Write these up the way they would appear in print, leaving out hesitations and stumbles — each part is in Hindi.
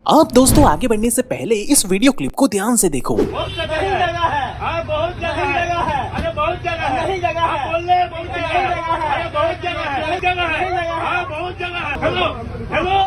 आप दोस्तों आगे बढ़ने से पहले इस वीडियो क्लिप को ध्यान से देखो। बहुत जगह है, हाँ बहुत जगह है, अरे बहुत जगह है, नहीं जगह है, बोलने बहुत जगह है, अरे बहुत जगह है, नहीं जगह है, हाँ बहुत जगह है। हेलो हेलो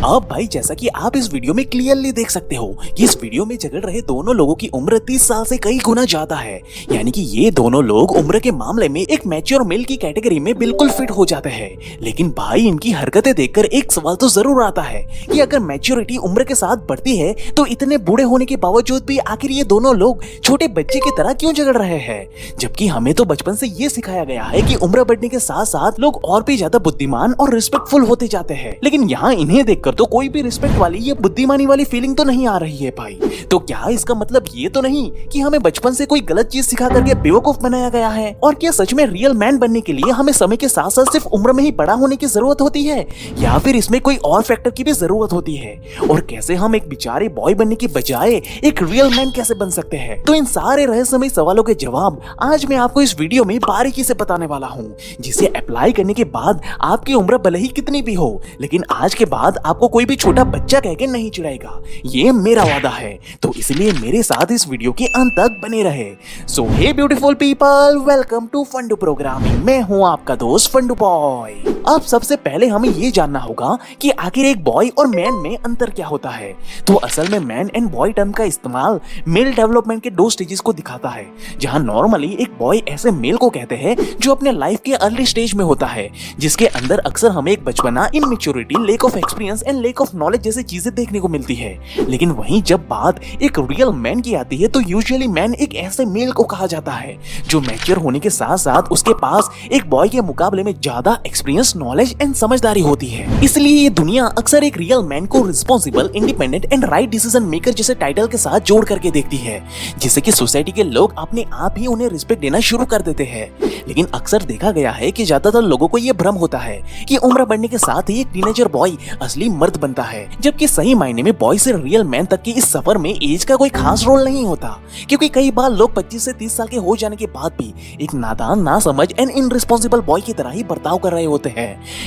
अब भाई जैसा कि आप इस वीडियो में क्लियरली देख सकते हो कि इस वीडियो में झगड़ रहे दोनों लोगों की उम्र 30 साल से कई गुना ज्यादा है। यानी कि ये दोनों लोग उम्र के मामले में एक मैच्योर मेल की कैटेगरी में बिल्कुल फिट हो जाते हैं। लेकिन भाई इनकी हरकतें देखकर एक सवाल तो जरूर आता है कि अगर मैच्योरिटी उम्र के साथ बढ़ती है तो इतने बूढ़े होने के बावजूद भी आखिर ये दोनों लोग छोटे बच्चे की तरह क्यों झगड़ रहे हैं, जबकि हमें तो बचपन से ये सिखाया गया है कि उम्र बढ़ने के साथ साथ लोग और भी ज्यादा बुद्धिमान और रिस्पेक्टफुल होते जाते हैं। लेकिन यहाँ इन्हें देखकर तो कोई भी रिस्पेक्ट वाली ये बुद्धिमानी वाली फीलिंग तो नहीं आ रही है भाई। तो क्या इसका मतलब ये तो नहीं कि हमें बचपन से कोई गलत चीज सिखा करके बेवकूफ बनाया गया है? और क्या सच में रियल मैन बनने के लिए हमें समय के साथ साथ सिर्फ उम्र में ही बड़ा होने की जरूरत होती है, या फिर इसमें कोई और फैक्टर की भी जरूरत होती है? और कैसे हम एक बेचारे बॉय बनने की बजाय एक रियल मैन कैसे बन सकते हैं? तो इन सारे रहस्यमय सवालों के जवाब आज मैं आपको इस वीडियो में बारीकी से बताने वाला हूँ, जिसे अप्लाई करने के बाद आपकी उम्र भले ही कितनी भी हो, लेकिन आज के बाद आपको कोई भी छोटा बच्चा कह के नहीं चिढ़ाएगा। ये मेरा वादा है। तो इसलिए मेरे साथ इस वीडियो के अंत तक बने रहे। So hey beautiful people, welcome to Fundoo programming. मैं हूँ आपका दोस्त फंडू बॉय। अब सबसे पहले हमें ये जानना होगा कि आखिर एक बॉय और मैन में अंतर क्या होता है। तो असल में मैन एंड बॉय टर्म का इस्तेमाल मेल डेवलपमेंट के 2 स्टेजेस को दिखाता है, जहाँ नॉर्मली एक बॉय ऐसे मेल को कहते हैं जो अपने लाइफ के अर्ली स्टेज में होता है, जिसके अंदर अक्सर हमें एक बचपना, immaturity, lack of experience and lack of knowledge जैसी चीजें देखने को मिलती है। लेकिन वहीं जब बात एक रियल मैन की आती है तो यूजुअली मैन एक ऐसे मेल को कहा जाता है जो मैच्योर होने के साथ साथ उसके पास एक बॉय के मुकाबले में ज्यादा एक्सपीरियंस, नॉलेज एंड समझदारी होती है। इसलिए ये दुनिया अक्सर एक रियल मैन को responsible, independent and right decision maker जैसे टाइटल के साथ जोड़ करके देखती है, जिससे कि सोसाइटी के लोग अपने आप ही उन्हें रिस्पेक्ट देना शुरू कर देते हैं। लेकिन अक्सर देखा गया है कि ज्यादातर लोगों को यह भ्रम होता है कि उम्र बढ़ने के साथ ही एक टीनेजर बॉय असली मर्द बनता है, जबकि सही मायने में बॉय से रियल मैन तक की इस सफर में एज का कोई खास रोल नहीं होता। क्योंकि कई बार लोग 25 से 30 साल के हो जाने के बाद भी एक नादान, नासमझ एंड इनरिस्पॉन्सिबल बॉय की तरह ही बर्ताव कर रहे होते हैं।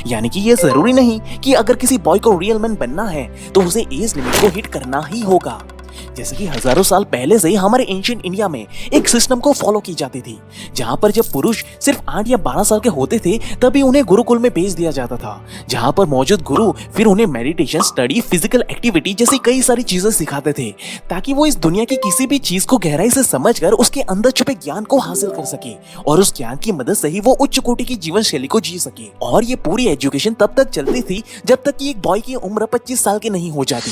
यानी कि ये जरूरी नहीं कि अगर किसी बॉय को रियल मैन बनना है तो उसे एज लिमिट को हिट करना ही होगा। जैसे कि हजारों साल पहले से ही हमारे एंशिएंट इंडिया में एक सिस्टम को फॉलो की जाती थी, जहां पर जब पुरुष सिर्फ 8 या 12 साल के होते थे तभी उन्हें गुरुकुल में भेज दिया जाता था, जहां पर मौजूद गुरु फिर उन्हें मेडिटेशन, स्टडी, फिजिकल एक्टिविटी जैसी कई सारी चीजें सिखाते थे, ताकि वो इस दुनिया की किसी भी चीज को गहराई से समझकर उसके अंदर छुपे ज्ञान को हासिल कर सके और उस ज्ञान की मदद से ही वो उच्च कोटि की जीवन शैली को जी सके। और ये पूरी एजुकेशन तब तक चलती थी जब तक कि एक बॉय की उम्र 25 साल की नहीं हो जाती।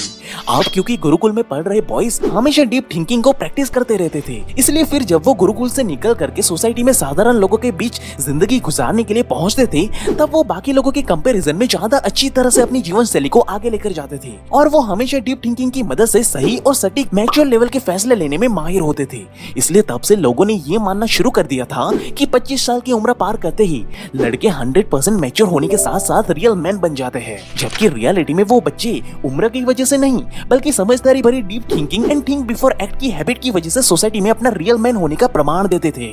अब क्योंकि गुरुकुल में पढ़ रहे बॉयज हमेशा डीप थिंकिंग को प्रैक्टिस करते रहते थे, इसलिए फिर जब वो गुरुकुल से निकल करके सोसाइटी में साधारण लोगों के बीच जिंदगी गुजारने के लिए पहुंचते थे, तब वो बाकी लोगों के कंपैरिजन में ज्यादा अच्छी तरह से अपनी जीवन शैली को आगे लेकर जाते थे और वो हमेशा डीप थिंकिंग की मदद से सही और सटीक मैच्योर लेवल के फैसले लेने में माहिर होते थे। इसलिए तब से लोगों ने ये मानना शुरू कर दिया था कि 25 साल की उम्र पार करते ही लड़के 100% मैच्योर होने के साथ साथ रियल मैन बन जाते हैं, जबकि रियलिटी में वो बच्चे उम्र की वजह से नहीं बल्कि समझदारी भरी deep thinking and think before act की हैबिट की वजह से सोसाइटी में अपना रियल मैन होने का प्रमाण देते थे।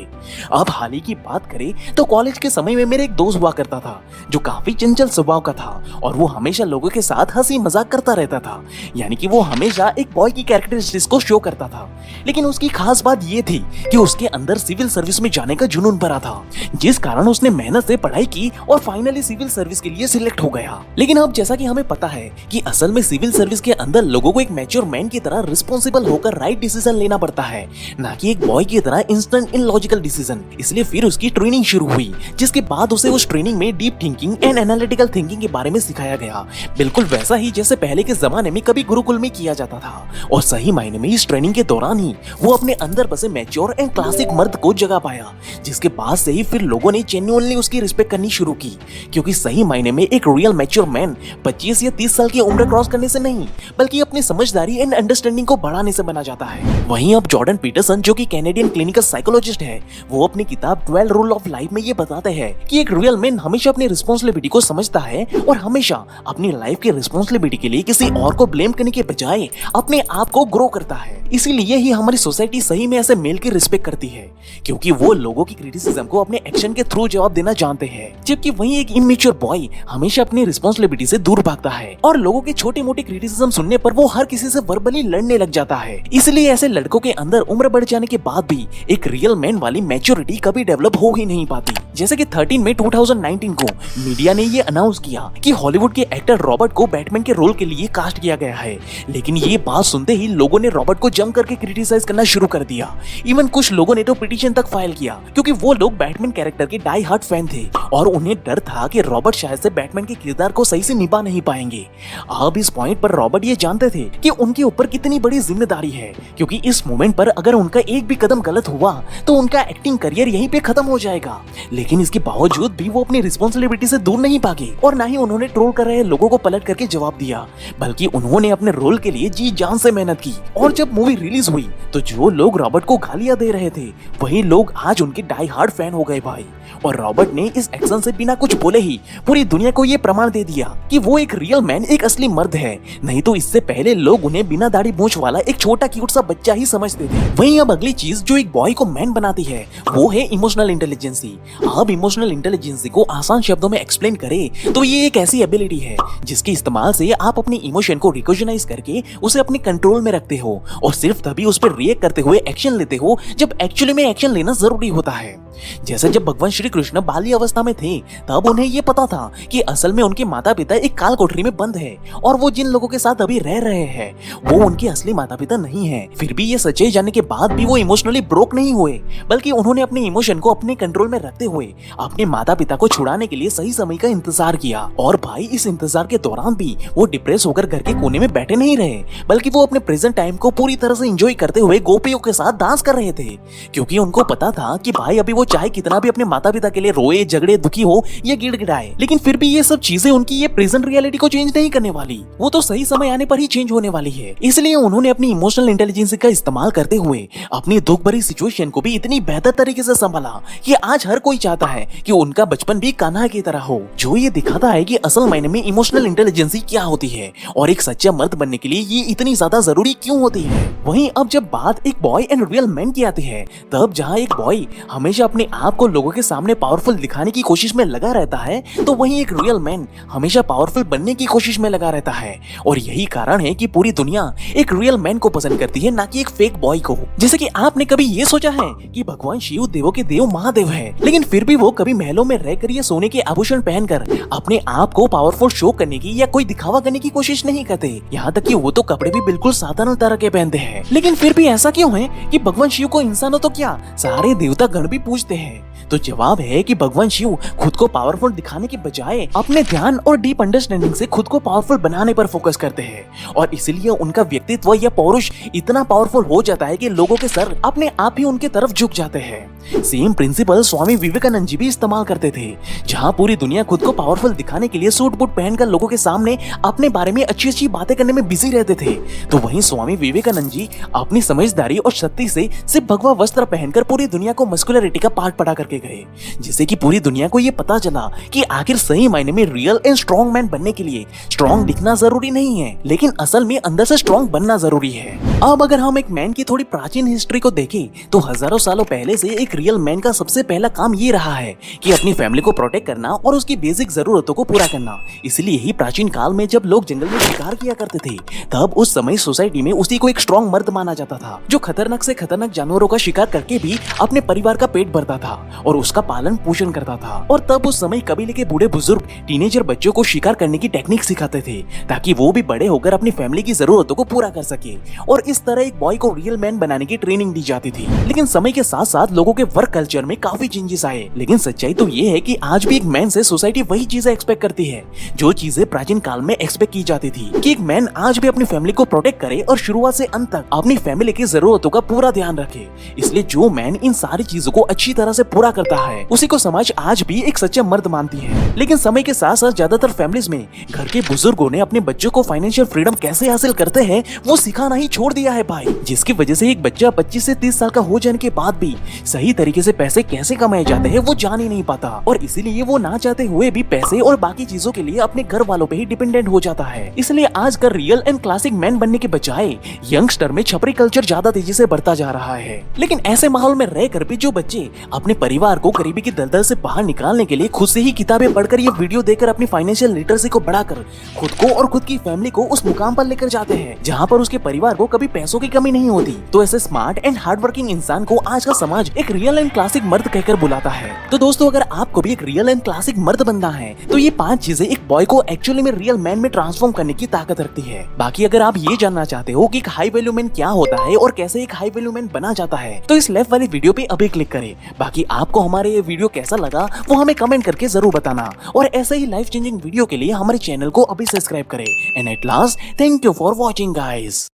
अब हाल ही की बात करें तो कॉलेज के समय में मेरे एक दोस्त हुआ करता था जो काफी चंचल स्वभाव का था और वो हमेशा लोगों के साथ हंसी मजाक करता रहता था। यानी कि वो हमेशा एक बॉय की कैरेक्टरिस्टिक्स को शो करता था। लेकिन उसकी खास बात ये थी कि उसके अंदर सिविल सर्विस में जाने का जुनून भरा था, जिस कारण उसने मेहनत से पढ़ाई की और फाइनली सिविल सर्विस के लिए सिलेक्ट हो गया। लेकिन अब जैसा कि हमें पता है कि असल में सिविल सर्विस के अंदर लोगों को एक मैच्योर मैन की तरह रिस्पॉन्सिबल होकर राइट डिसीजन लेना पड़ता है, ना कि एक बॉय की तरह इंस्टेंट इलॉजिकल डिसीजन। इसलिए फिर उसकी ट्रेनिंग शुरू हुई, जिसके बाद उसे उस ट्रेनिंग में deep thinking and analytical thinking के बारे में सिखाया गया, बिल्कुल वैसा ही जैसे पहले के जमाने में कभी गुरुकुल में किया जाता था। और सही मायने में इस ट्रेनिंग के दौरान ही वो अपने अंदर बसे मैच्योर एंड क्लासिक मर्द को जगा पाया, जिसके बाद से ही फिर लोगों ने जेन्युइनली उसकी रिस्पेक्ट करनी शुरू की। क्योंकि सही मायने में एक रियल मैच्योर मैन 25 या 30 साल की उम्र क्रॉस करने से नहीं बल्कि अपनी समझदारी एंड अंडरस्टैंडिंग फीलिंग को बढ़ाने से बना जाता है। वहीं अब जॉर्डन पीटरसन जो कि कैनेडियन क्लिनिकल साइकोलॉजिस्ट है, वो अपनी किताब 12 रूल ऑफ लाइफ में ये बताते हैं कि एक रियल मैन हमेशा अपनी रिस्पॉन्सिबिलिटी को समझता है और हमेशा अपनी लाइफ की रिस्पॉन्सिबिलिटी के लिए किसी और को ब्लेम करने के बजाय अपने आप को ग्रो करता है। इसीलिए ही हमारी सोसाइटी सही में ऐसे मेल की रिस्पेक्ट करती है, क्योंकि वो लोगों की क्रिटिसिज्म को अपने एक्शन के थ्रू जवाब देना जानते हैं, जबकि वहीं एक इमेच्योर बॉय हमेशा अपनी रिस्पॉन्सिबिलिटी से दूर भागता है और लोगों के छोटे मोटे क्रिटिसिज्म सुनने पर वो हर किसी से वर्बली लड़ने लग जाता है। इसलिए ऐसे लड़कों के अंदर उम्र बढ़ जाने के बाद भी एक रियल मैन वाली मैच्योरिटी कभी डेवलप हो ही नहीं पाती। जैसे कि 13 मई 2019 को मीडिया ने ये अनाउंस किया कि हॉलीवुड के एक्टर रॉबर्ट को बैटमैन के रोल के लिए कास्ट किया गया है, लेकिन ये बात सुनते ही लोगों ने रॉबर्ट को जम करके क्रिटिसाइज करना शुरू कर दिया। इवन कुछ लोगों ने तो पिटीशन तक फाइल किया, क्योंकि वो लोग बैटमैन कैरेक्टर के डाई हार्ड फैन थे और उन्हें डर था कि रॉबर्ट शायद से बैटमैन के किरदार को सही से निभा नहीं पाएंगे। अब इस पॉइंट पर रॉबर्ट ये जानते थे कि उनके ऊपर कितनी बड़ी जिम्मेदारी है, क्योंकि इस मोमेंट पर अगर उनका एक भी कदम गलत हुआ तो उनका एक्टिंग करियर यहीं पे खत्म हो जाएगा। लेकिन इसके बावजूद भी वो अपनी रिस्पॉन्सिबिलिटी से दूर नहीं भागे और ना ही उन्होंने ट्रोल कर रहे लोगों को पलट करके जवाब दिया, बल्कि उन्होंने अपने रोल के लिए जी जान से मेहनत की। और जब मूवी रिलीज हुई तो जो लोग रॉबर्ट को गालियां दे रहे थे वही लोग आज उनके डाई हार्ड फैन हो गए भाई। और रॉबर्ट ने इस एक्शन से बिना कुछ बोले ही पूरी दुनिया को ये प्रमाण दे दिया कि वो एक रियल मैन, एक असली मर्द है। नहीं तो इससे पहले लोग उन्हें बिना दाढ़ी मूंछ वाला एक छोटा क्यूट सा बच्चा ही समझते थे। वहीं अब अगली चीज जो एक बॉय को मैन बनाती है वो है इमोशनल इंटेलिजेंसी। अब इमोशनल इंटेलिजेंसी को आसान शब्दों में एक्सप्लेन करें तो ये एक ऐसी एबिलिटी है जिसके इस्तेमाल से आप अपनी इमोशन को रिकॉग्नाइज करके उसे अपने कंट्रोल में रखते हो और सिर्फ तभी उस पर रिएक्ट करते हुए एक्शन लेते हो जब एक्चुअली में एक्शन लेना जरूरी होता है। जैसे जब भगवान श्री कृष्ण बाल्य अवस्था में थे तब उन्हें ये पता था कि असल में उनके माता पिता एक काल कोठरी में बंद है और वो जिन लोगों के साथ अभी रह रहे हैं वो उनके असली माता पिता नहीं है। फिर भी ये सच्चाई जानने के बाद भी वो इमोशनली ब्रोक नहीं हुए, बल्कि उन्होंने अपने इमोशन को अपने कंट्रोल में रखते हुए अपने माता पिता को छुड़ाने के लिए सही समय का इंतजार किया। और भाई इस इंतजार के दौरान भी वो डिप्रेस होकर घर के कोने में बैठे नहीं रहे, बल्कि वो अपने प्रेजेंट टाइम को पूरी तरह से एंजॉय करते हुए गोपियों के साथ डांस कर रहे थे, क्योंकि उनको पता था कि भाई अभी वो चाहे कितना भी अपने माता पिता के लिए रोए, झगड़े, दुखी हो या गिड़गिड़ाए, लेकिन फिर भी ये सब चीजें उनकी ये प्रेजेंट रियलिटी को चेंज नहीं करने वाली। वो तो सही समय आने पर ही चेंज होने वाली है। इसलिए उन्होंने अपनी इमोशनल इंटेलिजेंस का इस्तेमाल करते हुए अपनी दुख भरी सिचुएशन को भी इतनी बेहतर तरीके से संभाला कि आज हर कोई चाहता है कि उनका बचपन भी कान्हा की तरह हो। जो ये दिखाता है कि असल मायने में इमोशनल इंटेलिजेंस क्या होती है और एक सच्चा मर्द बनने के लिए ये इतनी ज्यादा जरूरी क्यों होती है। वहीं अब जब बात एक बॉय एंड रियल मैन की आती है, तब जहाँ एक बॉय हमेशा अपने आप को लोगों के सामने पावरफुल दिखाने की कोशिश में लगा रहता है, तो वहीं एक रियल मैन हमेशा पावरफुल बनने की कोशिश में लगा रहता है। और यही कारण है कि पूरी दुनिया एक रियल मैन को पसंद करती है, ना कि एक फेक बॉय को। जैसे कि आपने कभी ये सोचा है कि भगवान शिव देवों के देव महादेव है, लेकिन फिर भी वो कभी महलों में रहकर या सोने के आभूषण पहनकर अपने आप को पावरफुल शो करने की या कोई दिखावा करने की कोशिश नहीं करते। यहाँ तक कि वो तो कपड़े भी बिल्कुल साधारण तरह के पहनते हैं। लेकिन फिर भी ऐसा क्यों है कि भगवान शिव को इंसानों तो क्या सारे देवता गण भी पूजते हैं? तो जवाब है कि भगवान शिव खुद को पावरफुल दिखाने के बजाय अपने ध्यान और डीप अंडरस्टैंडिंग से खुद को पावरफुल बनाने पर फोकस करते हैं और इसलिए उनका व्यक्तित्व या पौरुष इतना पावरफुल हो जाता है कि लोगों के सर अपने आप ही उनके तरफ झुक जाते हैं। सेम प्रिंसिपल स्वामी विवेकानंद जी भी इस्तेमाल करते थे, जहां पूरी दुनिया खुद को पावरफुल दिखाने के लिए सूट बूट पहनकर लोगों के सामने अपने बारे में अच्छी अच्छी बातें करने में बिजी रहते थे, तो वहीं स्वामी विवेकानंद जी अपनी समझदारी और शक्ति से सिर्फ भगवा वस्त्र पहनकर पूरी दुनिया को मस्कुलरिटी का पाठ पढ़ा करके गए, जिससे कि पूरी दुनिया को ये पता चला कि आखिर सही मायने में रियल एंड स्ट्रॉन्ग मैन बनने के लिए स्ट्रॉन्ग दिखना जरूरी नहीं है, लेकिन असल में अंदर से स्ट्रॉन्ग बनना जरूरी है। अब अगर हम एक मैन की थोड़ी प्राचीन हिस्ट्री को देखें तो हजारों सालों पहले से एक रियल मैन का सबसे पहला काम ये रहा है कि अपनी फैमिली को प्रोटेक्ट करना और उसकी बेसिक जरूरतों को पूरा करना। इसलिए ही प्राचीन काल में जब लोग जंगल में शिकार किया करते थे, तब उस समय सोसाइटी में उसी को एक स्ट्रॉन्ग मर्द माना जाता था, जो खतरनाक से खतरनाक जानवरों का शिकार करके भी अपने परिवार का पेट भरता था और उसका पालन पोषण करता था। और तब उस समय कबीले के बूढ़े बुजुर्ग टीनेजर बच्चों को शिकार करने की टेक्निक सिखाते थे, ताकि वो भी बड़े होकर अपनी फैमिली की जरूरतों को पूरा कर सके। और इस तरह एक बॉय को रियल मैन बनाने की ट्रेनिंग दी जाती थी। लेकिन समय के साथ साथ लोगों के वर्क कल्चर में काफी चेंजेस आए, लेकिन सच्चाई तो ये है कि आज भी एक मैन से सोसाइटी वही चीजें एक्सपेक्ट करती है जो चीजें प्राचीन काल में एक्सपेक्ट की जाती थी, कि एक मैन आज भी अपनी फैमिली को प्रोटेक्ट करे और शुरुआत से अंत तक अपनी फैमिली की जरूरतों का पूरा ध्यान रखे। इसलिए जो मैन इन सारी चीजों को अच्छी तरह से पूरा करता है, उसी को समाज आज भी एक सच्चा मर्द मानती है। लेकिन समय के साथ साथ ज्यादातर फैमिलीज में घर के बुजुर्गों ने अपने बच्चों को फाइनेंशियल फ्रीडम कैसे हासिल करते हैं वो सिखाना ही छोड़ दिया है भाई, जिसकी वजह से एक बच्चा 25 से 30 साल का हो जाने के बाद भी सही तरीके से पैसे कैसे कमाए जाते हैं वो जान ही नहीं पाता, और इसीलिए वो ना चाहते हुए भी पैसे और बाकी चीजों के लिए अपने घर वालों पे ही डिपेंडेंट हो जाता है। इसलिए आजकल रियल एंड क्लासिक मैन बनने के बजाय यंगस्टर में छपरी कल्चर ज्यादा तेजी से बढ़ता जा रहा है। लेकिन ऐसे माहौल में रहकर भी जो बच्चे अपने परिवार को गरीबी की दलदल से बाहर निकालने के लिए खुद से ही किताबें पढ़कर ये वीडियो देखकर अपनी फाइनेंशियल लिटरेसी को बढ़ाकर खुद को और खुद की फैमिली को उस मुकाम पर लेकर जाते हैं जहाँ पर उसके परिवार को कभी पैसों की कमी नहीं होती, तो ऐसे स्मार्ट एंड हार्ड वर्किंग इंसान को आज का समाज एक रियल एंड क्लासिक मर्द कहकर बुलाता है। तो दोस्तों, अगर आपको भी एक रियल एंड क्लासिक मर्द बनना है तो ये 5 चीजें एक बॉय को एक्चुअली में रियल मैन में ट्रांसफॉर्म करने की ताकत रखती है। बाकी अगर आप ये जानना चाहते हो कि एक हाई वैल्यू मैन क्या होता है और कैसे एक हाई वैल्यू मैन बना जाता है तो इस लेफ्ट वाली वीडियो पे अभी क्लिक करें। बाकी आपको हमारे ये वीडियो कैसा लगा वो हमें कमेंट करके जरूर बताना, और ऐसे ही लाइफ चेंजिंग वीडियो के लिए हमारे चैनल को अभी सब्सक्राइब करें। And at last, thank you for watching guys.